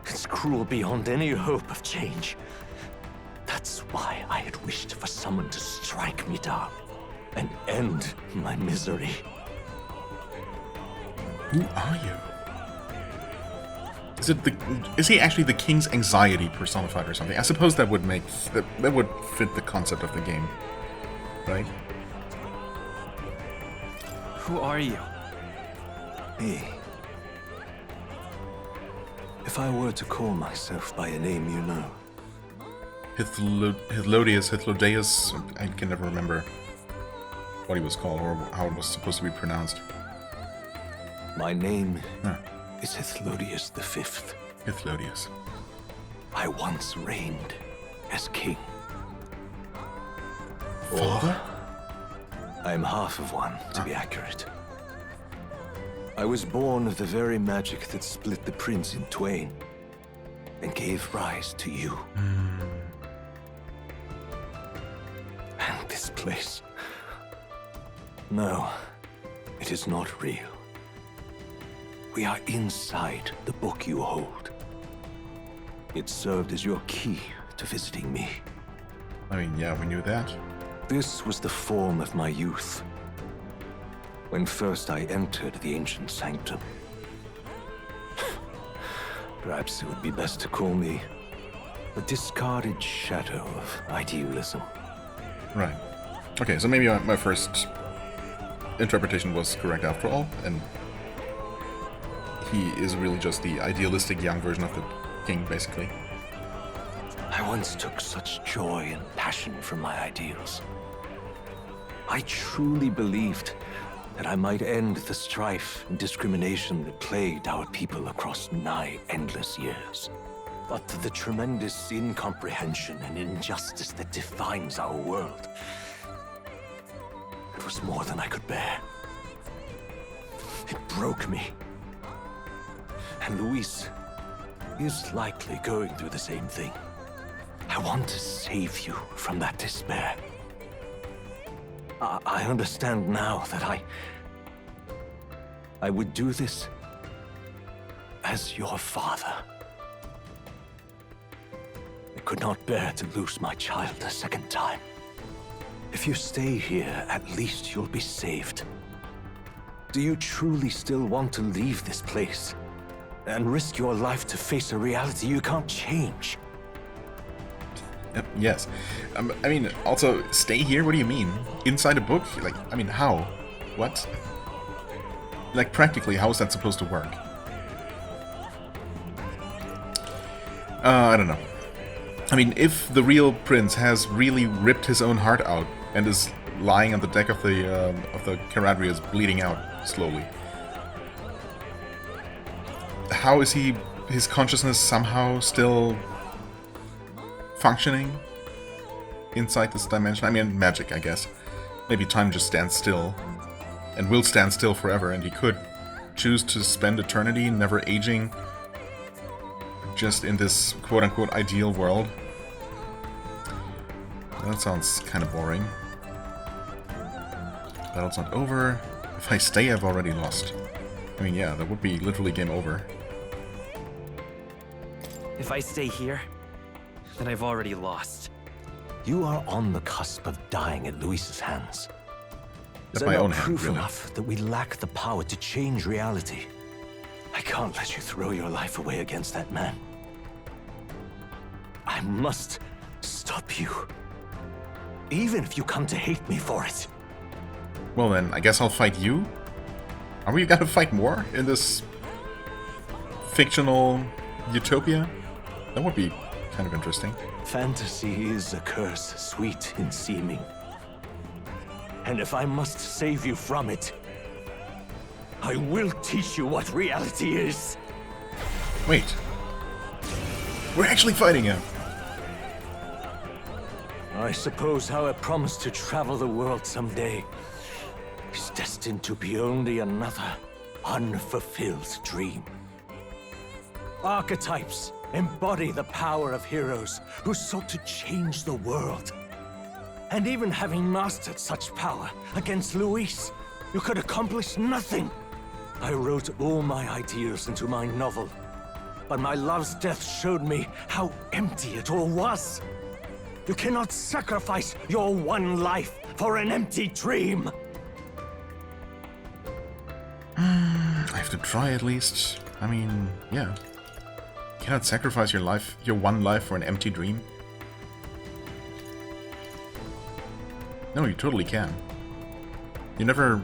It's cruel beyond any hope of change. That's why I had wished for someone to strike me down and end my misery. Who are you? Is he actually the king's anxiety personified or something? I suppose that would that would fit the concept of the game, right? Who are you? Me. If I were to call myself by a name you know. Hythlodeus, I can never remember what he was called or how it was supposed to be pronounced. My name is Hythlodeus the Fifth. Hythlodeus. I once reigned as king. Father? I am half of one, to be accurate. I was born of the very magic that split the prince in twain and gave rise to you. And this place. No, it is not real. We are inside the book you hold. It served as your key to visiting me. I mean, yeah, we knew that. This was the form of my youth. When first I entered the ancient sanctum. Perhaps it would be best to call me a discarded shadow of idealism. Right. Okay, so maybe my first interpretation was correct after all, and he is really just the idealistic young version of the king, basically. I once took such joy and passion from my ideals. I truly believed that I might end the strife and discrimination that plagued our people across nigh endless years. But the tremendous incomprehension and injustice that defines our world, it was more than I could bear. It broke me. And Luis is likely going through the same thing. I want to save you from that despair. I understand now that I would do this as your father. I could not bear to lose my child a second time. If you stay here, at least you'll be saved. Do you truly still want to leave this place and risk your life to face a reality you can't change? Yes. I mean, also, stay here? What do you mean? Inside a book? Like, I mean, how? What? Like, practically, how is that supposed to work? I don't know. I mean, if the real prince has really ripped his own heart out and is lying on the deck of the Caradrius bleeding out slowly, how is his consciousness somehow still functioning inside this dimension? I mean, magic, I guess. Maybe time just stands still and will stand still forever, and he could choose to spend eternity never aging just in this quote-unquote ideal world. That sounds kind of boring. Battle's not over. If I stay, I've already lost. I mean, yeah, that would be literally game over. If I stay here, then I've already lost. You are on the cusp of dying at Luis's hands. Was my that own not hand, proof really. enough that we lack the power to change reality? I can't let you throw your life away against that man. I must stop you. Even if you come to hate me for it. Well then, I guess I'll fight you? Are we gonna fight more in this fictional utopia? That would be kind of interesting. Fantasy is a curse, sweet in seeming. And if I must save you from it, I will teach you what reality is. Wait. We're actually fighting him. I suppose how I promised to travel the world someday is destined to be only another unfulfilled dream. Archetypes embody the power of heroes who sought to change the world. And even having mastered such power against Luis, you could accomplish nothing. I wrote all my ideals into my novel, but my love's death showed me how empty it all was. You cannot sacrifice your one life for an empty dream. I have to try at least. I mean, yeah. You cannot sacrifice your life, your one life, for an empty dream. No, you totally can. You never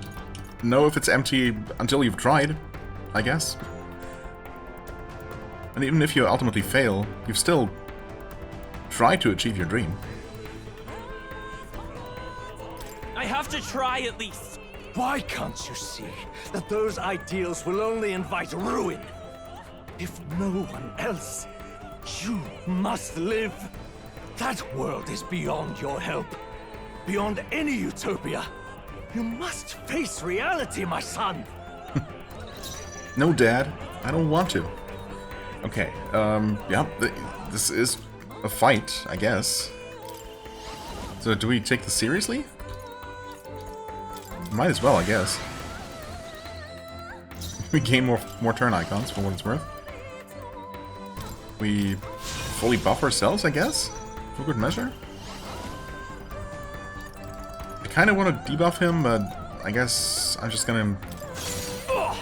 know if it's empty until you've tried, I guess. And even if you ultimately fail, you've still tried to achieve your dream. I have to try at least. Why can't you see that those ideals will only invite ruin? If no one else, you must live. That world is beyond your help. Beyond any utopia. You must face reality, my son. No, Dad. I don't want to. Okay, yeah, this is a fight, I guess. So do we take this seriously? Might as well, I guess. We gain more turn icons, for what it's worth. We fully buff ourselves, I guess? For good measure? I kind of want to debuff him, but I guess I'm just gonna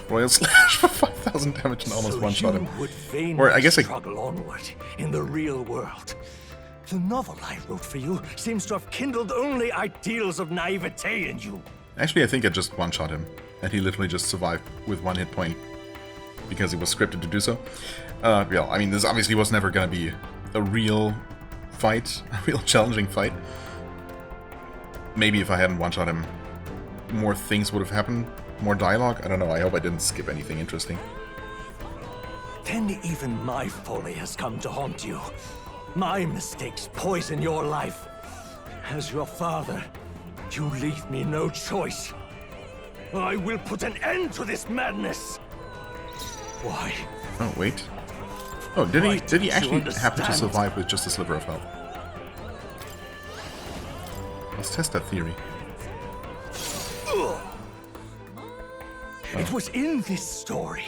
Royal Slash for 5,000 damage and almost one-shot him. Or I guess I struggle onward in the real world. The novel I wrote for you seems to have kindled only ideals of naivete in you. Actually, I think I just one-shot him, and he literally just survived with one hit point because he was scripted to do so. Yeah, I mean, this obviously was never gonna be a real fight, a real challenging fight. Maybe if I hadn't one-shot him, more things would have happened, more dialogue. I don't know. I hope I didn't skip anything interesting. Then even my folly has come to haunt you. My mistakes poison your life. As your father, you leave me no choice. I will put an end to this madness. Why? Oh, wait. Oh, did he actually happen to understand? survive with just a sliver of health? Let's test that theory. It was in this story,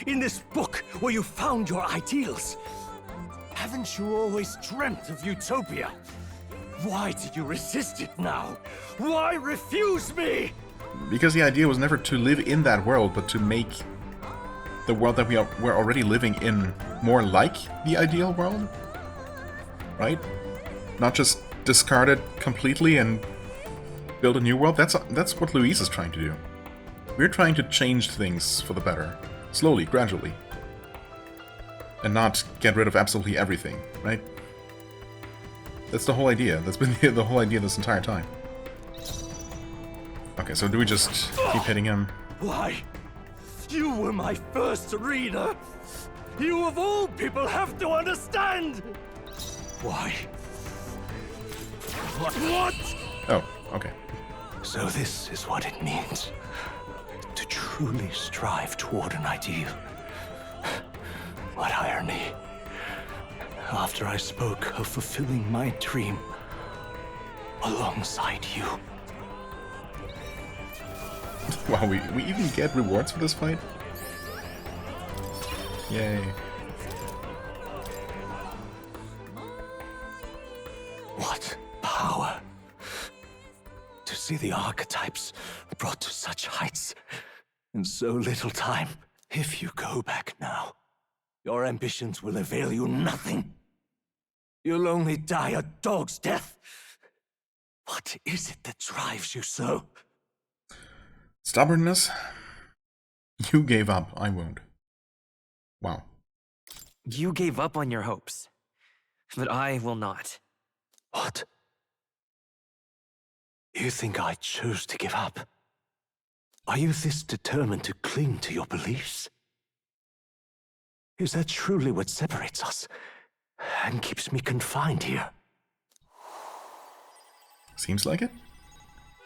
in this book, where you found your ideals. Haven't you always dreamt of utopia? Why did you resist it now? Why refuse me? Because the idea was never to live in that world, but to make the world that we're already living in more like the ideal world. Right? Not just discard it completely and build a new world. That's what Luis is trying to do. We're trying to change things for the better. Slowly, gradually. And not get rid of absolutely everything, right? That's the whole idea. That's been the whole idea this entire time. Okay, so do we just keep hitting him? Why? You were my first reader. You of all people have to understand. Why? What? Oh, okay. So this is what it means to truly strive toward an ideal. What irony. After I spoke of fulfilling my dream alongside you. Wow, we even get rewards for this fight? Yay. What power to see the archetypes brought to such heights in so little time. If you go back now, your ambitions will avail you nothing. You'll only die a dog's death. What is it that drives you so? Stubbornness? You gave up, I won't. Wow. You gave up on your hopes, but I will not. What? You think I chose to give up? Are you this determined to cling to your beliefs? Is that truly what separates us and keeps me confined here? Seems like it.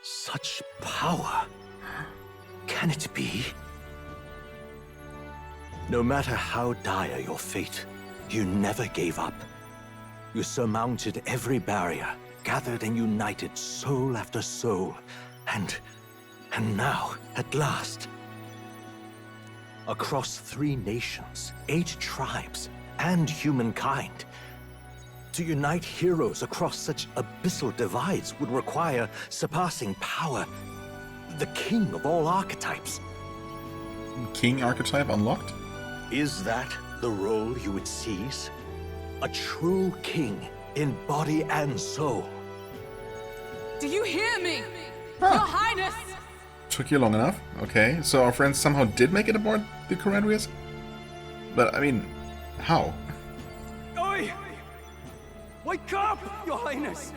Such power. Can it be? No matter how dire your fate, you never gave up. You surmounted every barrier, gathered and united soul after soul, and now, at last, across 3 nations, 8 tribes, and humankind, to unite heroes across such abyssal divides would require surpassing power. The king of all archetypes. King archetype unlocked? Is that the role you would seize? A true king in body and soul. Do you hear me? Huh. Your Highness! Took you long enough. Okay, so our friends somehow did make it aboard the Caradrius? But, I mean, how? Oi! Wake up, Your Highness!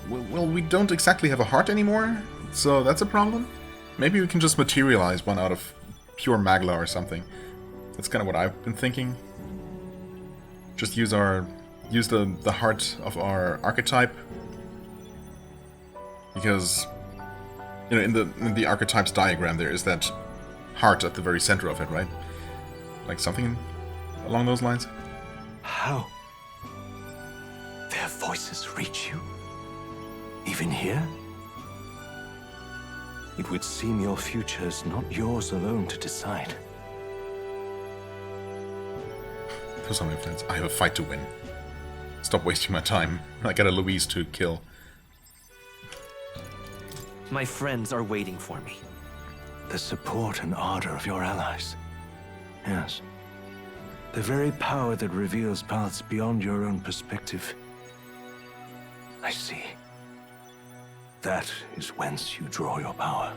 Well, we don't exactly have a heart anymore, so that's a problem. Maybe we can just materialize one out of pure magla or something. That's kind of what I've been thinking. Just use the heart of our archetype, because you know in the archetype's diagram there is that heart at the very center of it, right? Like something along those lines. How? Their voices reach you? Even here? It would seem your future is not yours alone to decide. For some friends, I have a fight to win. Stop wasting my time. I got a Louise to kill. My friends are waiting for me. The support and ardor of your allies. Yes. The very power that reveals paths beyond your own perspective. I see. That is whence you draw your power.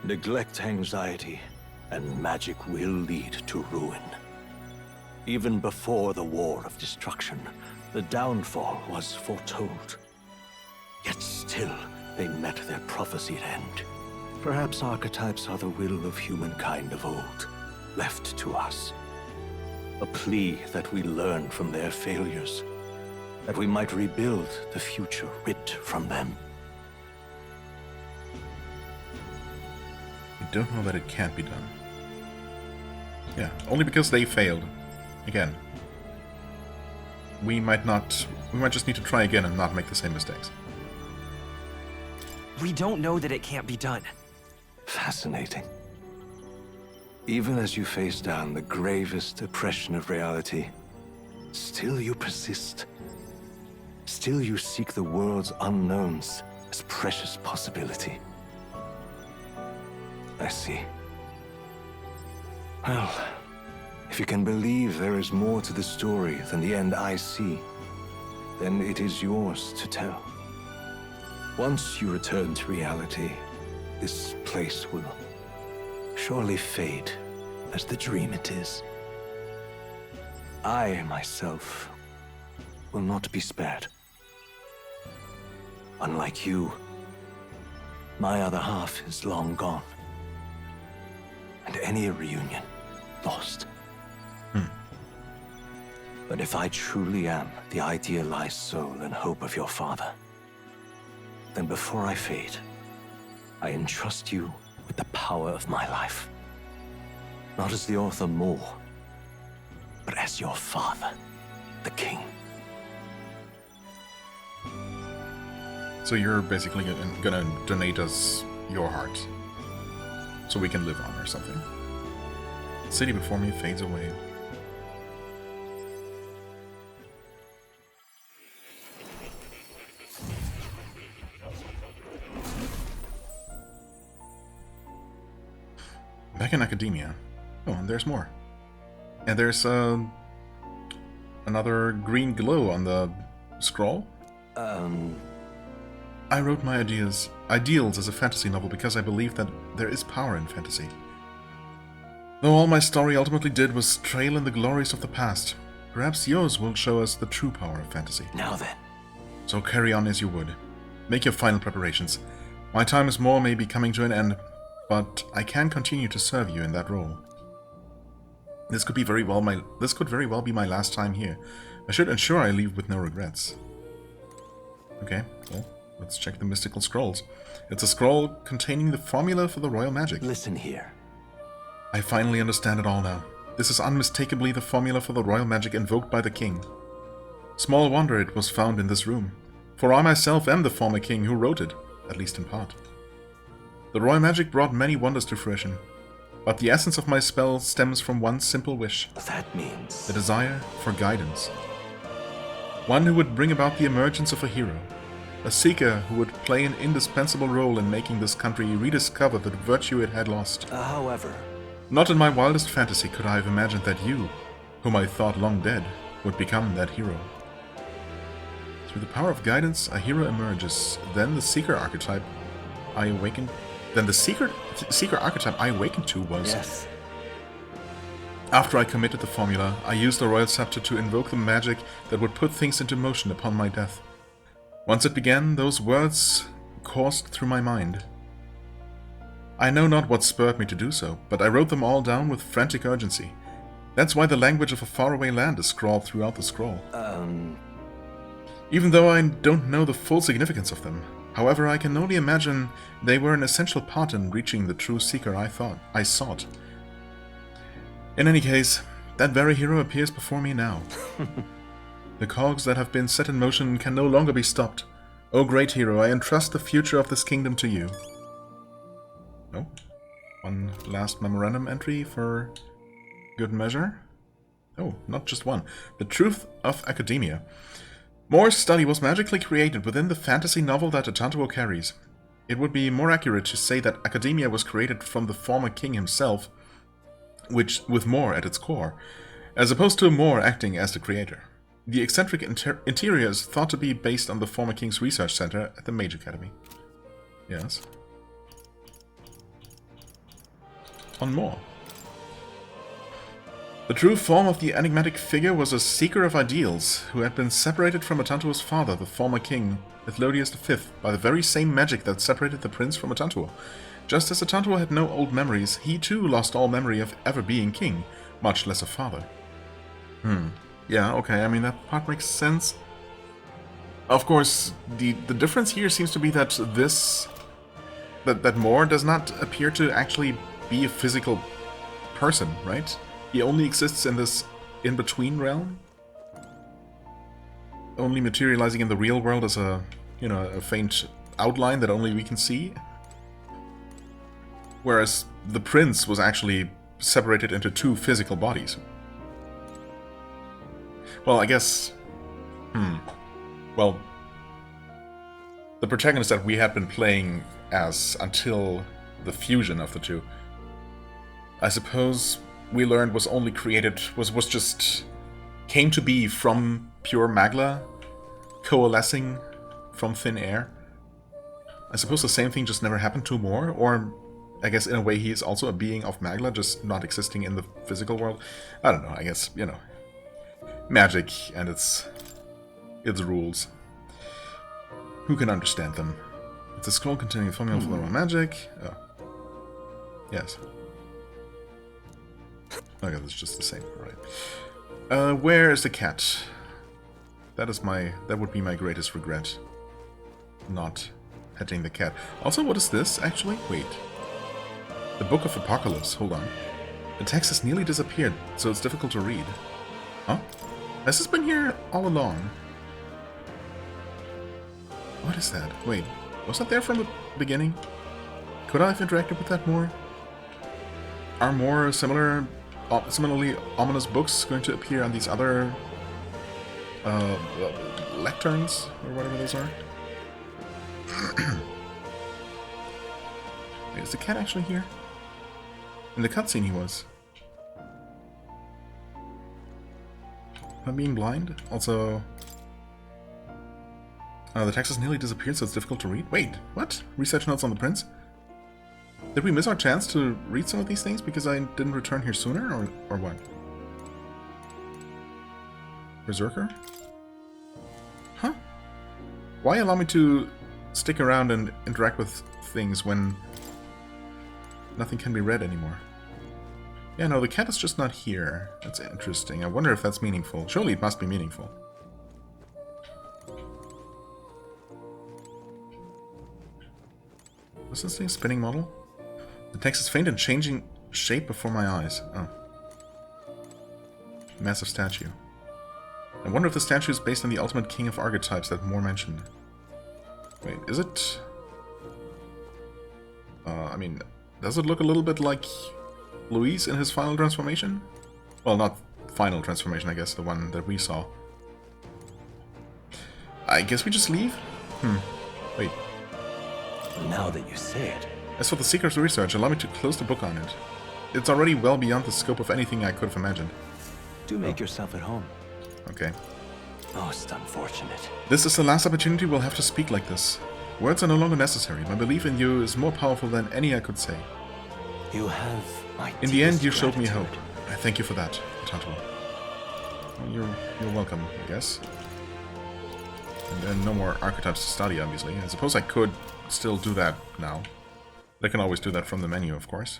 Neglect anxiety, and magic will lead to ruin. Even before the War of Destruction, the downfall was foretold. Yet still, they met their prophesied end. Perhaps archetypes are the will of humankind of old, left to us. A plea that we learn from their failures, that we might rebuild the future ripped from them. I don't know that it can't be done. Yeah, only because they failed. Again. We might just need to try again and not make the same mistakes. We don't know that it can't be done. Fascinating. Even as you face down the gravest oppression of reality, still you persist. Still you seek the world's unknowns as precious possibility. I see. Well, if you can believe there is more to the story than the end I see, then it is yours to tell. Once you return to reality, this place will surely fade as the dream it is. I, myself, will not be spared. Unlike you, my other half is long gone. And any reunion, lost. But if I truly am the idealized soul and hope of your father, then before I fade, I entrust you with the power of my life. Not as the author Moore, but as your father, the king. So you're basically gonna donate us your heart, so we can live on or something. City before me fades away. Back in academia. Oh, and there's more. And there's another green glow on the scroll. I wrote my ideals as a fantasy novel because I believe that there is power in fantasy. Though all my story ultimately did was trail in the glories of the past, perhaps yours will show us the true power of fantasy. Now then. So carry on as you would. Make your final preparations. My time as Moore may be coming to an end, but I can continue to serve you in that role. This could very well be my last time here. I should ensure I leave with no regrets. Okay, well, let's check the mystical scrolls. It's a scroll containing the formula for the royal magic. Listen here. I finally understand it all now. This is unmistakably the formula for the royal magic invoked by the king. Small wonder it was found in this room, for I myself am the former king who wrote it, at least in part. The royal magic brought many wonders to fruition, but the essence of my spell stems from one simple wish. That means... the desire for guidance. One who would bring about the emergence of a hero. A seeker who would play an indispensable role in making this country rediscover the virtue it had lost. However... not in my wildest fantasy could I have imagined that you, whom I thought long dead, would become that hero. Through the power of guidance, a hero emerges. Then the seeker archetype I awakened... Then the seeker archetype I awakened to was... Yes. After I committed the formula, I used the royal scepter to invoke the magic that would put things into motion upon my death. Once it began, those words coursed through my mind. I know not what spurred me to do so, but I wrote them all down with frantic urgency. That's why the language of a faraway land is scrawled throughout the scroll. Even though I don't know the full significance of them. However, I can only imagine they were an essential part in reaching the true seeker I sought. In any case, that very hero appears before me now. The cogs that have been set in motion can no longer be stopped. O great hero, I entrust the future of this kingdom to you. Oh, one last memorandum entry for good measure. Oh, not just one. The truth of academia. Moore's study was magically created within the fantasy novel that Atantuo carries. It would be more accurate to say that academia was created from the former king himself, with Moore at its core, as opposed to Moore acting as the creator. The eccentric interior is thought to be based on the former king's research center at the Mage Academy. Yes. On Moore. The true form of the enigmatic figure was a seeker of ideals, who had been separated from Atantuo's father, the former king, Athlodius V, by the very same magic that separated the prince from Atantuo. Just as Atantuo had no old memories, he too lost all memory of ever being king, much less a father. Yeah, okay, I mean, that part makes sense. Of course, the difference here seems to be that that Moore does not appear to actually be a physical person, right? He only exists in this in-between realm, only materializing in the real world as a faint outline that only we can see. Whereas the prince was actually separated into two physical bodies. Well, I guess... Well, the protagonist that we had been playing as until the fusion of the two, I suppose we learned was only created, came to be from pure magla, coalescing from thin air. I suppose the same thing just never happened to Moore, or I guess in a way he is also a being of magla, just not existing in the physical world. I don't know, I guess, magic and its rules. Who can understand them? It's a scroll containing the formula for the magic. Oh. Yes. Okay, that's just the same, right. Where is the cat? That would be my greatest regret. Not petting the cat. Also, what is this, actually? Wait. The Book of Apocalypse, hold on. The text has nearly disappeared, so it's difficult to read. Huh? Has this been here all along? What is that? Wait, was that there from the beginning? Could I have interacted with that more? Are more similarly ominous books going to appear on these other lecterns, or whatever those are? Wait, is the cat actually here? In the cutscene he was. Am I being blind? Also... the text has nearly disappeared, so it's difficult to read. Wait, what? Research notes on the prince? Did we miss our chance to read some of these things because I didn't return here sooner, or what? Berserker? Huh? Why allow me to stick around and interact with things when nothing can be read anymore? Yeah, no, the cat is just not here. That's interesting. I wonder if that's meaningful. Surely it must be meaningful. What's this thing? Spinning model? The text is faint and changing shape before my eyes. Oh. Massive statue. I wonder if the statue is based on the ultimate king of archetypes that Moore mentioned. Wait, is it? I mean, does it look a little bit like Luis in his final transformation? Well, not final transformation, I guess, the one that we saw. I guess we just leave? Wait. Now that you say it... As for the secret research, allow me to close the book on it. It's already well beyond the scope of anything I could have imagined. Do make yourself at home. Okay. Most unfortunate. This is the last opportunity we'll have to speak like this. Words are no longer necessary. My belief in you is more powerful than any I could say. You have my In the end, you deepest showed me gratitude. hope. I thank you for that, Tato. Well, you're welcome, I guess. And then no more archetypes to study, obviously. I suppose I could still do that now. I can always do that from the menu, of course.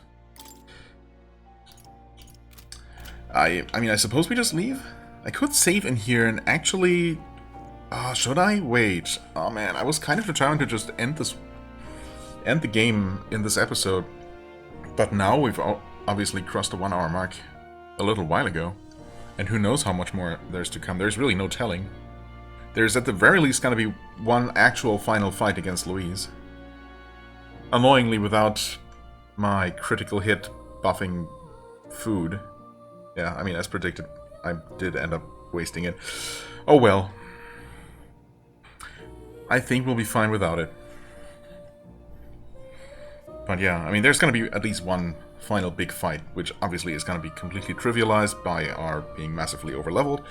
I mean, I suppose we just leave? I could save in here and actually... should I? Wait. Oh man, I was kind of determined to just end the game in this episode. But now we've obviously crossed the 1 hour mark a little while ago. And who knows how much more there's to come. There's really no telling. There's at the very least going to be one actual final fight against Louise. Annoyingly without my critical hit buffing food. Yeah, I mean, as predicted, I did end up wasting it. Oh well. I think we'll be fine without it. But yeah, I mean, there's going to be at least one final big fight, which obviously is going to be completely trivialized by our being massively overleveled.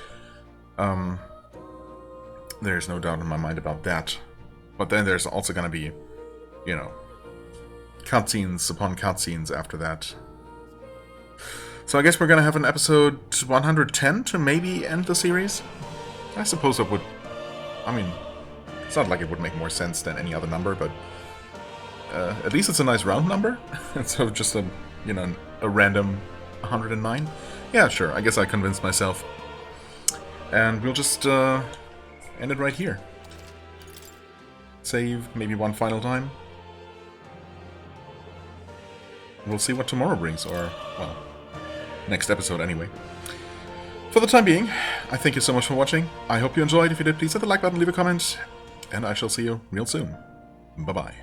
There's no doubt in my mind about that. But then there's also going to be, you know, cutscenes upon cutscenes after that. So I guess we're going to have an episode 110 to maybe end the series? I suppose it would... I mean, it's not like it would make more sense than any other number, but... at least it's a nice round number. So just a, you know, a random 109. Yeah, sure, I guess I convinced myself. And we'll just end it right here. Save maybe one final time. We'll see what tomorrow brings, or, well, next episode anyway. For the time being, I thank you so much for watching. I hope you enjoyed. If you did, please hit the like button, leave a comment, and I shall see you real soon. Bye-bye.